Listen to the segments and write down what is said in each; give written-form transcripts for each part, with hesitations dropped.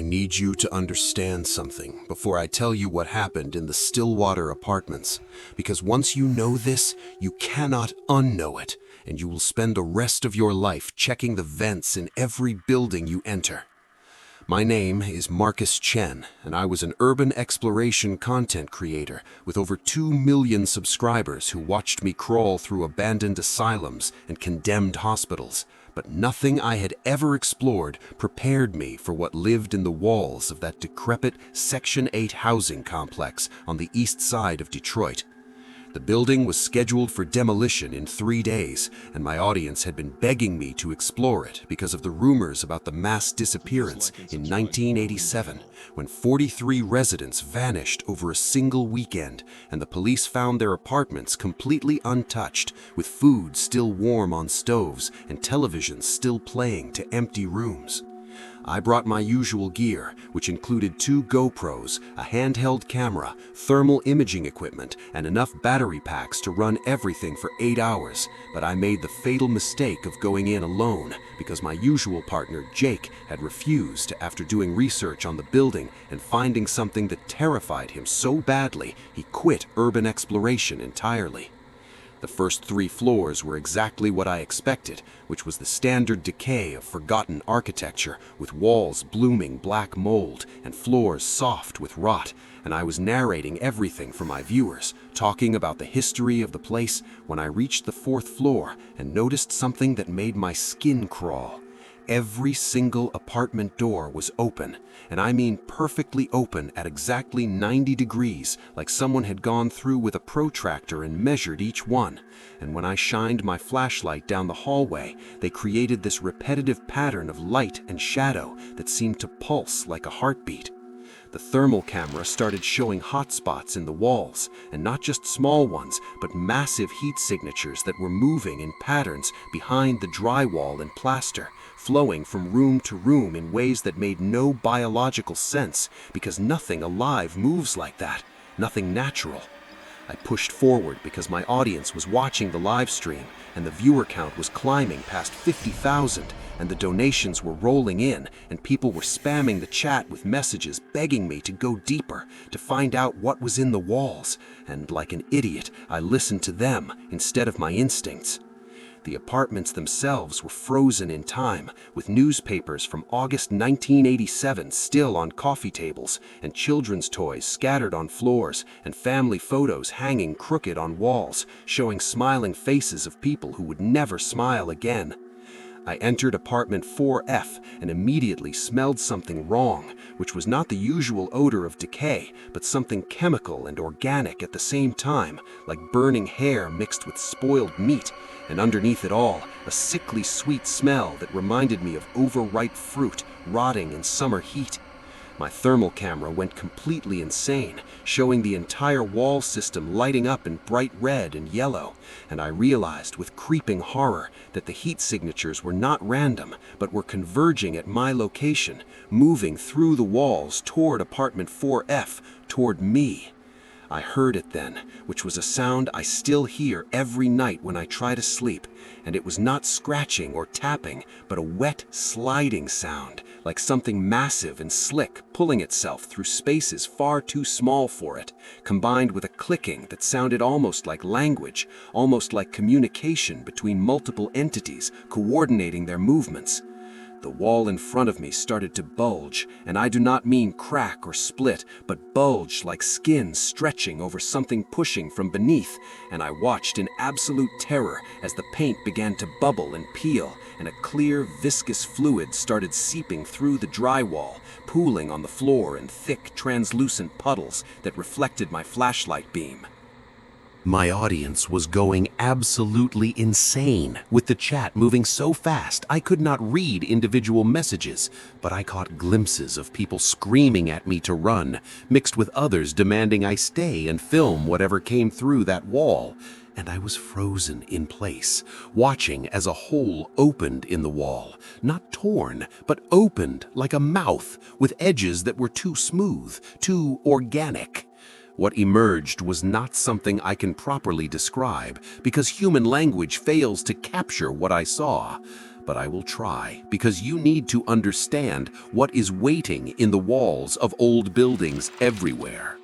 I need you to understand something before I tell you what happened in the Stillwater apartments, because once you know this, you cannot unknow it, and you will spend the rest of your life checking the vents in every building you enter. My name is Marcus Chen, and I was an urban exploration content creator with over 2 million subscribers who watched me crawl through abandoned asylums and condemned hospitals. But nothing I had ever explored prepared me for what lived in the walls of that decrepit Section 8 housing complex on the east side of Detroit. The building was scheduled for demolition in 3 days, and my audience had been begging me to explore it because of the rumors about the mass disappearance in 1987, when 43 residents vanished over a single weekend, and the police found their apartments completely untouched, with food still warm on stoves and televisions still playing to empty rooms. I brought my usual gear, which included 2 GoPros, a handheld camera, thermal imaging equipment, and enough battery packs to run everything for 8 hours, but I made the fatal mistake of going in alone because my usual partner, Jake, had refused after doing research on the building and finding something that terrified him so badly he quit urban exploration entirely. The first 3 floors were exactly what I expected, which was the standard decay of forgotten architecture, with walls blooming black mold and floors soft with rot, and I was narrating everything for my viewers, talking about the history of the place, when I reached the 4th floor and noticed something that made my skin crawl. Every single apartment door was open, and I mean perfectly open at exactly 90 degrees, like someone had gone through with a protractor and measured each one. And when I shined my flashlight down the hallway, they created this repetitive pattern of light and shadow that seemed to pulse like a heartbeat. The thermal camera started showing hot spots in the walls, and not just small ones, but massive heat signatures that were moving in patterns behind the drywall and plaster, flowing from room to room in ways that made no biological sense, because nothing alive moves like that, nothing natural. I pushed forward because my audience was watching the live stream, and the viewer count was climbing past 50,000, and the donations were rolling in, and people were spamming the chat with messages begging me to go deeper, to find out what was in the walls, and like an idiot, I listened to them instead of my instincts. The apartments themselves were frozen in time, with newspapers from August 1987 still on coffee tables, and children's toys scattered on floors, and family photos hanging crooked on walls, showing smiling faces of people who would never smile again. I entered apartment 4F and immediately smelled something wrong, which was not the usual odor of decay, but something chemical and organic at the same time, like burning hair mixed with spoiled meat, and underneath it all, a sickly sweet smell that reminded me of overripe fruit rotting in summer heat. My thermal camera went completely insane, showing the entire wall system lighting up in bright red and yellow, and I realized with creeping horror that the heat signatures were not random, but were converging at my location, moving through the walls toward apartment 4F, toward me. I heard it then, which was a sound I still hear every night when I try to sleep, and it was not scratching or tapping, but a wet, sliding sound, like something massive and slick pulling itself through spaces far too small for it, combined with a clicking that sounded almost like language, almost like communication between multiple entities coordinating their movements. The wall in front of me started to bulge, and I do not mean crack or split, but bulge like skin stretching over something pushing from beneath, and I watched in absolute terror as the paint began to bubble and peel, and a clear, viscous fluid started seeping through the drywall, pooling on the floor in thick, translucent puddles that reflected my flashlight beam. My audience was going absolutely insane, with the chat moving so fast I could not read individual messages, but I caught glimpses of people screaming at me to run, mixed with others demanding I stay and film whatever came through that wall, and I was frozen in place, watching as a hole opened in the wall, not torn, but opened like a mouth, with edges that were too smooth, too organic. What emerged was not something I can properly describe, because human language fails to capture what I saw. but I will try, because you need to understand what is waiting in the walls of old buildings everywhere.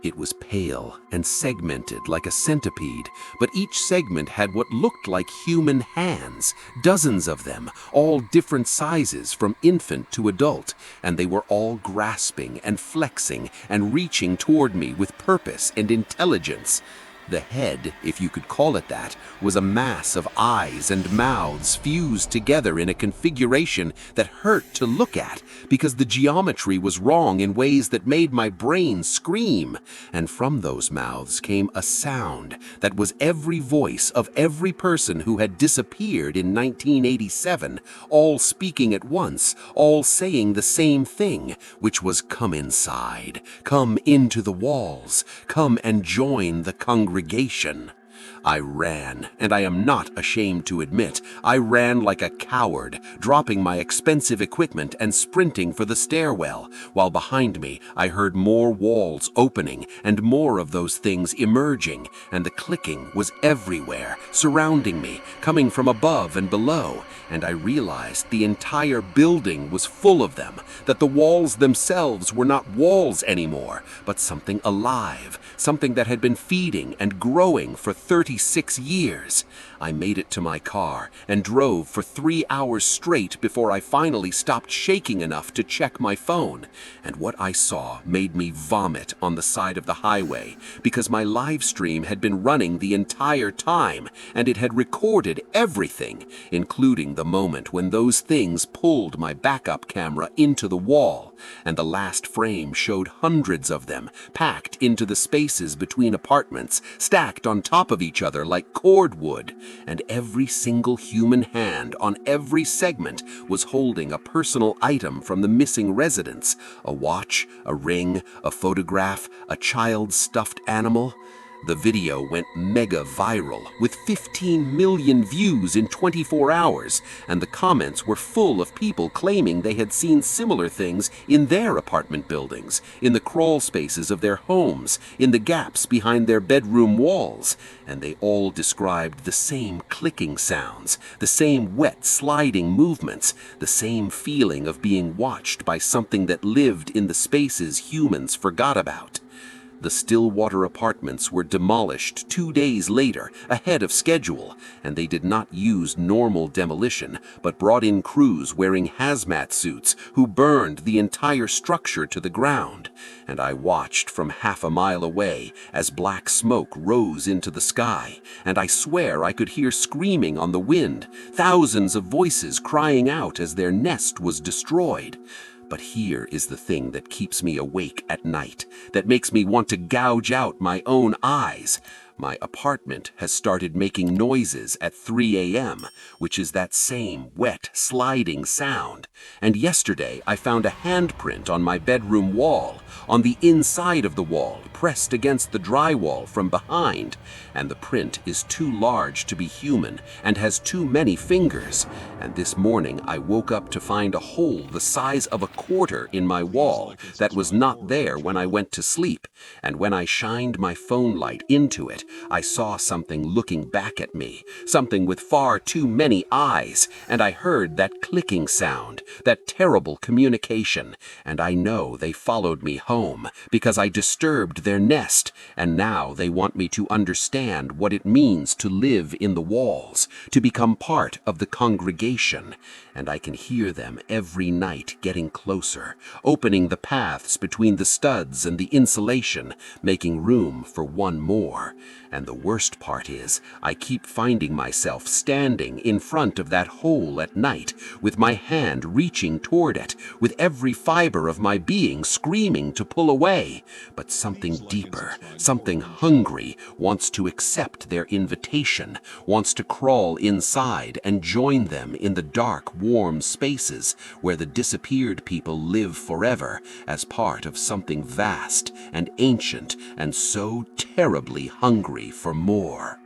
It was pale and segmented like a centipede, but each segment had what looked like human hands, dozens of them, all different sizes from infant to adult, and they were all grasping and flexing and reaching toward me with purpose and intelligence. The head, if you could call it that, was a mass of eyes and mouths fused together in a configuration that hurt to look at because the geometry was wrong in ways that made my brain scream. And from those mouths came a sound that was every voice of every person who had disappeared in 1987, all speaking at once, all saying the same thing, which was, "Come inside, come into the walls, come and join the congregation." I ran, and I am not ashamed to admit, I ran like a coward, dropping my expensive equipment and sprinting for the stairwell, while behind me I heard more walls opening and more of those things emerging, and the clicking was everywhere, surrounding me, coming from above and below, and I realized the entire building was full of them, that the walls themselves were not walls anymore, but something alive, something that had been feeding and growing for 36 years. I made it to my car and drove for 3 hours straight before I finally stopped shaking enough to check my phone. And what I saw made me vomit on the side of the highway because my live stream had been running the entire time and it had recorded everything, including the moment when those things pulled my backup camera into the wall, and the last frame showed hundreds of them packed into the spaces between apartments, stacked on top of each other like cordwood, and every single human hand on every segment was holding a personal item from the missing residents: a watch, a ring, a photograph, a child's stuffed animal. The video went mega viral, with 15 million views in 24 hours, and the comments were full of people claiming they had seen similar things in their apartment buildings, in the crawl spaces of their homes, in the gaps behind their bedroom walls, and they all described the same clicking sounds, the same wet sliding movements, the same feeling of being watched by something that lived in the spaces humans forgot about. The Stillwater apartments were demolished 2 days later, ahead of schedule, and they did not use normal demolition, but brought in crews wearing hazmat suits who burned the entire structure to the ground. And I watched from half a mile away as black smoke rose into the sky, and I swear I could hear screaming on the wind, thousands of voices crying out as their nest was destroyed. But here is the thing that keeps me awake at night, that makes me want to gouge out my own eyes. My apartment has started making noises at 3 a.m., which is that same wet, sliding sound. And yesterday I found a handprint on my bedroom wall, on the inside of the wall, pressed against the drywall from behind. And the print is too large to be human and has too many fingers. And this morning I woke up to find a hole the size of a quarter in my wall that was not there when I went to sleep. And when I shined my phone light into it, I saw something looking back at me, something with far too many eyes, and I heard that clicking sound, that terrible communication, and I know they followed me home because I disturbed their nest, and now they want me to understand what it means to live in the walls, to become part of the congregation, and I can hear them every night getting closer, opening the paths between the studs and the insulation, making room for one more. And the worst part is, I keep finding myself standing in front of that hole at night, with my hand reaching toward it, with every fiber of my being screaming to pull away. But something deeper, something hungry, wants to accept their invitation, wants to crawl inside and join them in the dark, warm spaces where the disappeared people live forever as part of something vast and ancient and so terribly hungry for more.